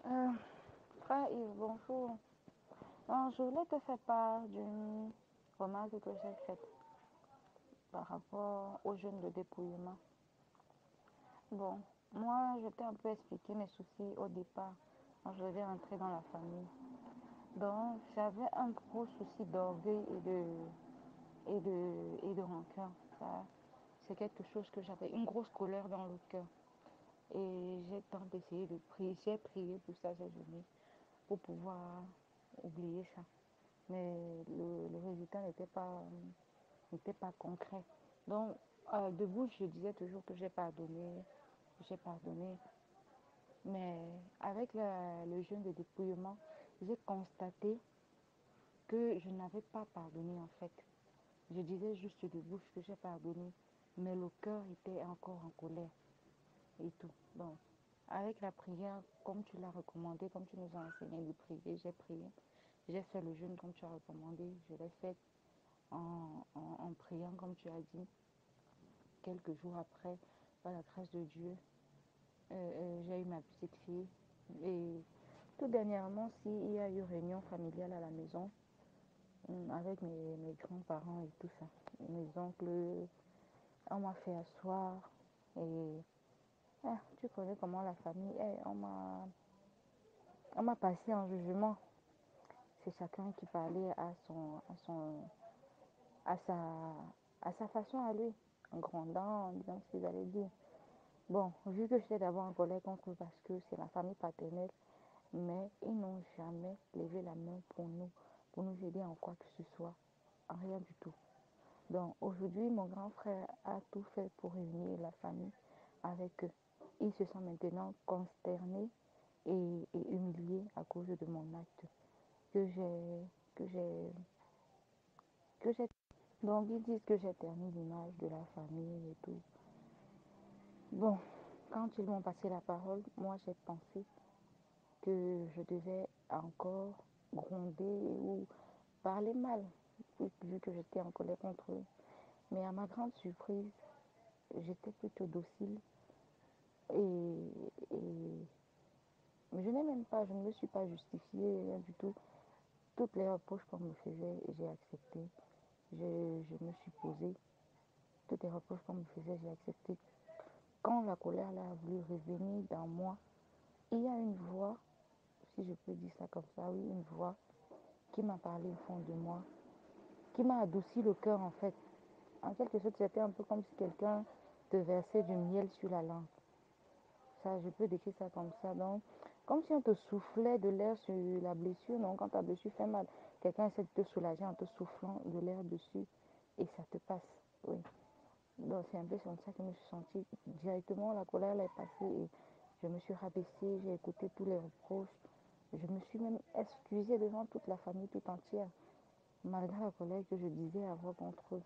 Euh, Frère Yves, bonjour. Alors, je voulais te faire part d'une remarque que j'ai faite par rapport aux jeunes de dépouillement. Bon, moi, je t'ai un peu expliqué mes soucis au départ quand je devais entrer dans la famille. Donc, j'avais un gros souci d'orgueil et de rancœur. Ça, c'est quelque chose que j'avais, une grosse colère dans le cœur. Et j'ai tant essayé de prier, j'ai prié pour ça, j'ai jeûné pour pouvoir oublier ça. Mais le résultat n'était pas concret. Donc, de bouche, je disais toujours que j'ai pardonné. Mais avec le jeûne de dépouillement, j'ai constaté que je n'avais pas pardonné en fait. Je disais juste de bouche que j'ai pardonné, mais le cœur était encore en colère et tout. Donc, avec la prière, comme tu l'as recommandé, comme tu nous as enseigné de prier, j'ai prié. J'ai fait le jeûne comme tu as recommandé. Je l'ai fait en priant comme tu as dit. Quelques jours après, par la grâce de Dieu, j'ai eu ma petite fille. Et tout dernièrement, s'il y a eu réunion familiale à la maison, avec mes grands-parents et tout ça, mes oncles, on m'a fait asseoir. Et tu connais comment la famille est, on m'a passé en jugement. C'est chacun qui parlait à sa, à sa façon à lui, en grondant, en disant ce qu'ils allaient dire. Bon, vu que j'étais d'abord en colère contre eux parce que c'est ma famille paternelle, mais ils n'ont jamais levé la main pour nous aider en quoi que ce soit, en rien du tout. Donc aujourd'hui, mon grand frère a tout fait pour réunir la famille avec eux. Ils se sont maintenant consternés et humiliés à cause de mon acte que j'ai que j'ai que j'ai. Donc ils disent que j'ai terni l'image de la famille et tout. Bon, quand ils m'ont passé la parole, moi j'ai pensé que je devais encore gronder ou parler mal, vu que j'étais en colère contre eux. Mais à ma grande surprise, j'étais plutôt docile et je n'ai même pas, je ne me suis pas justifiée, rien du tout. Toutes les reproches qu'on me faisait, j'ai accepté. Je me suis posée. Toutes les reproches qu'on me faisait, j'ai accepté. Quand la colère là, a voulu revenir dans moi, il y a une voix, si je peux dire ça comme ça, oui, une voix qui m'a parlé au fond de moi, qui m'a adouci le cœur en fait. En quelque sorte, c'était un peu comme si quelqu'un te versait du miel sur la langue. Ça, je peux décrire ça comme ça. Donc, comme si on te soufflait de l'air sur la blessure, non, quand ta blessure fait mal, quelqu'un essaie de te soulager en te soufflant de l'air dessus et ça te passe. Oui. Donc, c'est un peu comme ça que je me suis sentie. Directement, la colère elle est passée et je me suis rabaissée, j'ai écouté tous les reproches. Je me suis même excusée devant toute la famille tout entière, malgré la colère que je disais avoir contre eux.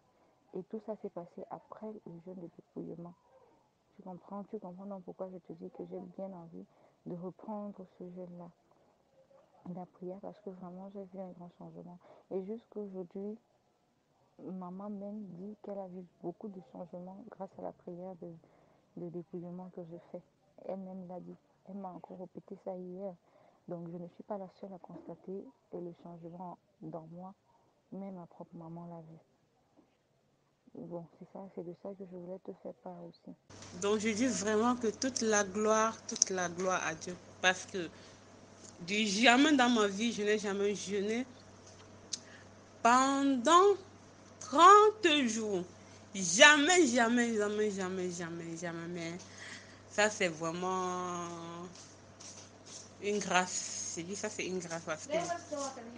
Et tout ça s'est passé après le jeûne de dépouillement. Tu comprends donc pourquoi je te dis que j'ai bien envie de reprendre ce jeûne-là, la prière, parce que vraiment j'ai vu un grand changement. Et jusqu'aujourd'hui, maman même dit qu'elle a vu beaucoup de changements grâce à la prière de dépouillement que je fais. Elle-même l'a dit. Elle m'a encore répété ça hier. Donc je ne suis pas la seule à constater le changement dans moi. Même ma propre maman l'a vu. Bon, c'est ça, c'est de ça que je voulais te faire part aussi. Donc je dis vraiment que toute la gloire à Dieu. Parce que du jamais dans ma vie, je n'ai jamais jeûné pendant 30 jours. Jamais, jamais, jamais, jamais, jamais, jamais. Mais ça, c'est vraiment une grâce. Je dis ça, c'est une grâce parce que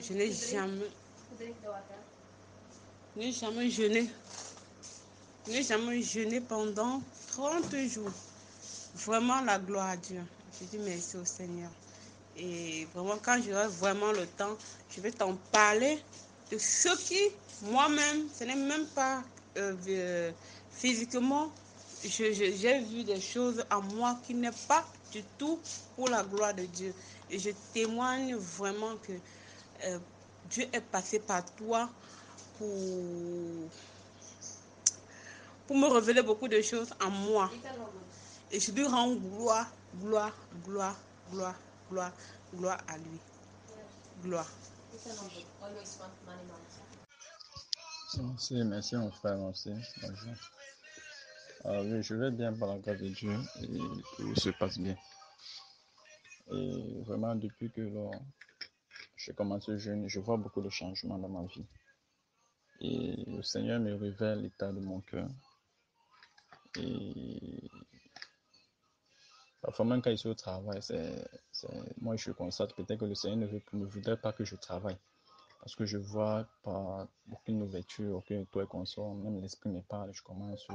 je n'ai jamais jeûné. Je n'ai jamais jeûné pendant 30 jours. Vraiment la gloire à Dieu. Je dis merci au Seigneur. Et vraiment, quand j'aurai vraiment le temps, je vais t'en parler de ce qui, moi-même, ce n'est même pas physiquement, j'ai vu des choses en moi qui n'est pas du tout pour la gloire de Dieu. Et je témoigne vraiment que euh, Dieu est passé par toi pour, pour me révéler beaucoup de choses en moi. Et je lui rends gloire, gloire, gloire, gloire. Gloire, gloire à lui. Gloire. Merci mon frère, merci. Bonjour. Oui, je vais bien par la grâce de Dieu et tout se passe bien. Et vraiment, depuis que j'ai commencé le jeûne, je vois beaucoup de changements dans ma vie. Et le Seigneur me révèle l'état de mon cœur. Et parfois, même quand je suis au travail, moi je constate peut-être que le Seigneur ne voudrait pas que je travaille. Parce que je vois pas aucune ouverture, aucun toit consort, même l'esprit me parle, je commence.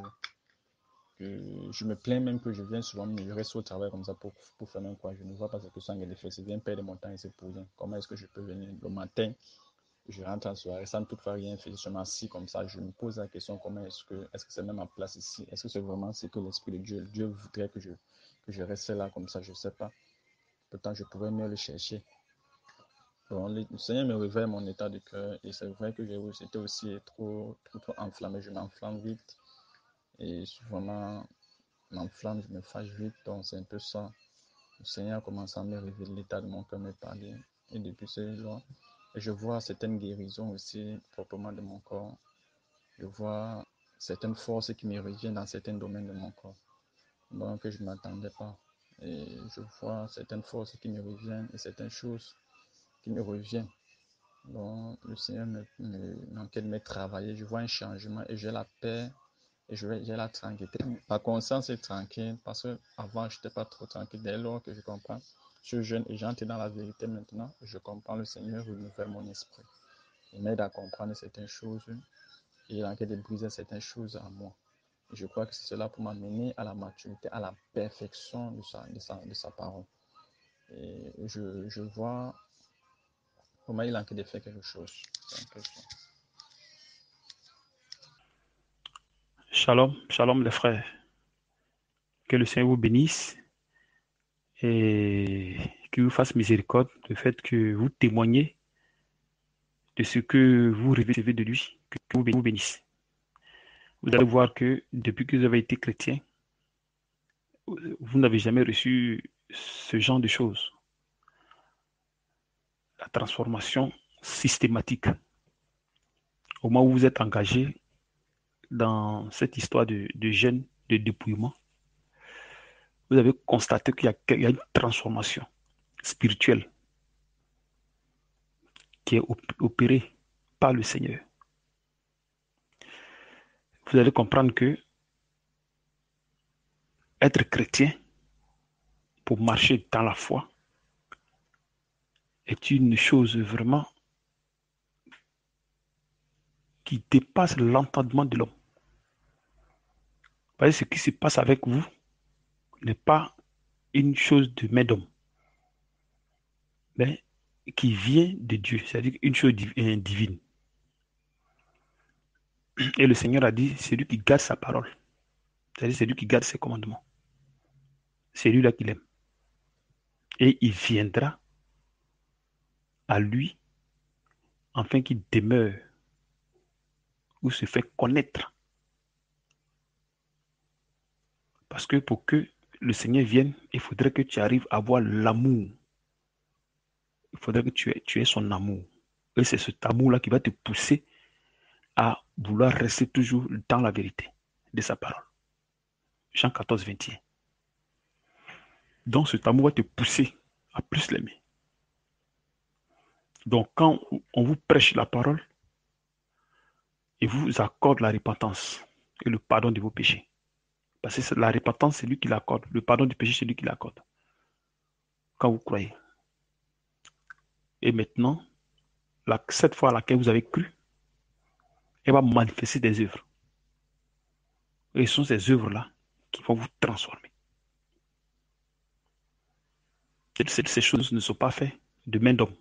Je me plains même que je viens souvent, mais je reste au travail comme ça pour faire même quoi. Je ne vois pas ce que ça me fait. C'est bien perdre mon temps et c'est pour rien. Comment est-ce que je peux venir le matin, je rentre en soirée sans toutefois rien faire, seulement assis comme ça. Je me pose la question, comment est-ce que c'est même en place ici? Est-ce que c'est vraiment ce que l'Esprit de Dieu voudrait que je reste là comme ça? Je ne sais pas. Pourtant, je pourrais mieux le chercher. Bon, le Seigneur me révèle mon état de cœur et c'est vrai que j'étais aussi trop enflammé. Je m'enflamme vite et vraiment m'enflamme, je me fâche vite, donc c'est un peu ça. Le Seigneur commence à me révéler l'état de mon cœur, me parler. Et depuis ce jour, je vois certaines guérisons aussi proprement de mon corps. Je vois certaines forces qui me reviennent dans certains domaines de mon corps, donc je ne m'attendais pas. Et je vois certaines forces qui me reviennent et certaines choses qui me reviennent. Donc le Seigneur m'enquête de me travailler. Je vois un changement et j'ai la paix. Et j'ai la tranquillité. Ma conscience est tranquille parce qu'avant, je n'étais pas trop tranquille. Dès lors que je comprends, je suis jeune et j'entre dans la vérité maintenant, je comprends le Seigneur renouvelle mon esprit. Il m'aide à comprendre certaines choses et il enquête de briser certaines choses en moi. Et je crois que c'est cela pour m'amener à la maturité, à la perfection de sa parole. Et je vois comment il enquête de faire quelque chose. Shalom, shalom les frères. Que le Seigneur vous bénisse et qu'il vous fasse miséricorde du fait que vous témoignez de ce que vous recevez de lui, que vous bénisse. Vous allez voir que depuis que vous avez été chrétien, vous n'avez jamais reçu ce genre de choses. La transformation systématique. Au moment où vous êtes engagé dans cette histoire de jeûne, de dépouillement, vous avez constaté qu'il y a une transformation spirituelle qui est opérée par le Seigneur. Vous allez comprendre que être chrétien pour marcher dans la foi est une chose vraiment qui dépasse l'entendement de l'homme. Vous voyez, ce qui se passe avec vous n'est pas une chose de main d'homme, mais qui vient de Dieu, c'est-à-dire une chose divine. Et le Seigneur a dit, c'est lui qui garde sa parole, c'est-à-dire c'est lui qui garde ses commandements. C'est lui là qu'il aime. Et il viendra à lui afin qu'il demeure ou se fait connaître. Parce que pour que le Seigneur vienne, il faudrait que tu arrives à avoir l'amour. Il faudrait que tu aies son amour. Et c'est cet amour-là qui va te pousser à vouloir rester toujours dans la vérité de sa parole. Jean 14, 21. Donc cet amour va te pousser à plus l'aimer. Donc quand on vous prêche la parole, il vous accorde la repentance et le pardon de vos péchés. Parce que la repentance, c'est lui qui l'accorde. Le pardon du péché, c'est lui qui l'accorde. Quand vous croyez. Et maintenant, cette fois à laquelle vous avez cru, elle va manifester des œuvres. Et ce sont ces œuvres-là qui vont vous transformer. Ces choses ne sont pas faites de main d'homme.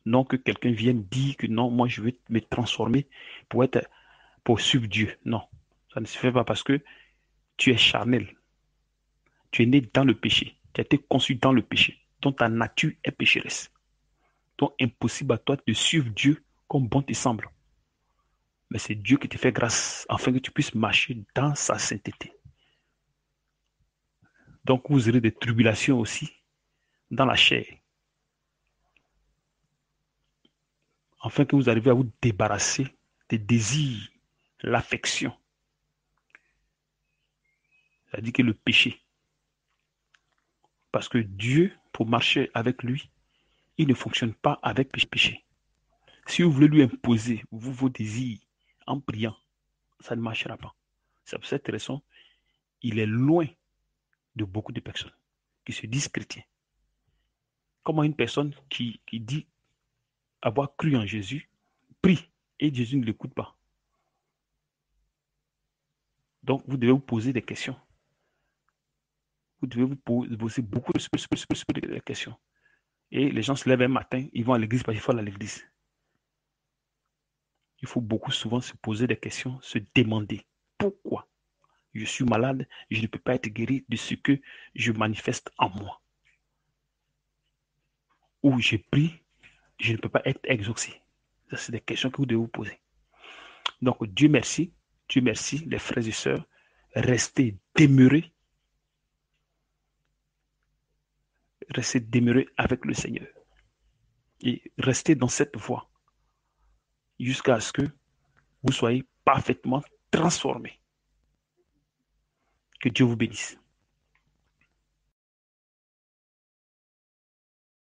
Non que quelqu'un vienne dire que non, moi je vais me transformer pour suivre Dieu. Non, ça ne se fait pas parce que tu es charnel. Tu es né dans le péché. Tu as été conçu dans le péché. Donc ta nature est pécheresse. Donc impossible à toi de suivre Dieu comme bon te semble. Mais c'est Dieu qui te fait grâce afin que tu puisses marcher dans sa sainteté. Donc vous aurez des tribulations aussi dans la chair, afin que vous arriviez à vous débarrasser des désirs, l'affection. C'est-à-dire que le péché. Parce que Dieu, pour marcher avec lui, il ne fonctionne pas avec péché. Si vous voulez lui imposer vos désirs en priant, ça ne marchera pas. C'est pour cette raison, il est loin de beaucoup de personnes qui se disent chrétiens. Comment une personne qui dit avoir cru en Jésus prie et Jésus ne l'écoute pas. Donc, vous devez vous poser des questions. Vous devez vous poser beaucoup de questions. Et les gens se lèvent un matin, ils vont à l'église parce qu'il faut aller à l'église. Il faut beaucoup souvent se poser des questions, se demander pourquoi je suis malade, je ne peux pas être guéri de ce que je manifeste en moi. Ou je prie, je ne peux pas être exaucé. Ça, c'est des questions que vous devez vous poser. Donc, Dieu merci, les frères et sœurs, restez demeurés avec le Seigneur. Et restez dans cette voie jusqu'à ce que vous soyez parfaitement transformés. Que Dieu vous bénisse.